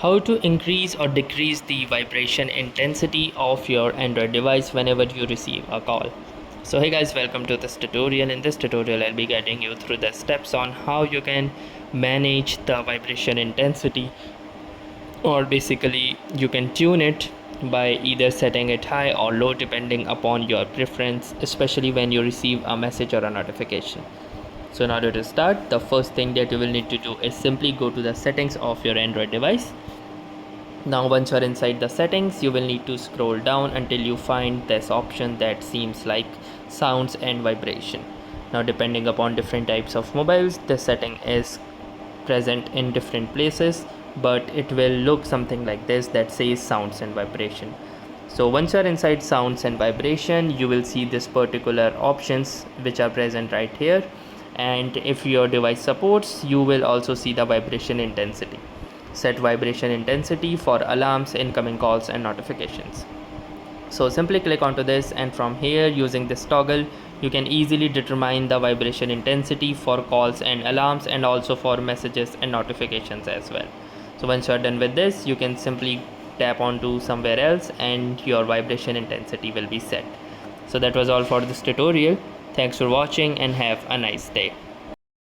How to increase or decrease the vibration intensity of your Android device whenever you receive a call. So hey guys, welcome to this tutorial. In this tutorial I'll be guiding you through the steps on how you can manage the vibration intensity, or basically you can tune it by either setting it high or low depending upon your preference, especially when you receive a message or a notification. So in order to start, the first thing that you will need to do is simply go to the settings of your Android device. Now once you are inside the settings, you will need to scroll down until you find this option that seems like sounds and vibration. Now depending upon different types of mobiles, this setting is present in different places, but it will look something like this that says sounds and vibration. So once you are inside sounds and vibration, you will see this particular options which are present right here, and if your device supports, you will also see the vibration intensity. Set vibration intensity for alarms, incoming calls and notifications. So simply click onto this, and from here, using this toggle, you can easily determine the vibration intensity for calls and alarms, and also for messages and notifications as well. So once you are done with this, you can simply tap onto somewhere else and your vibration intensity will be set. So that was all for this tutorial. Thanks for watching and have a nice day.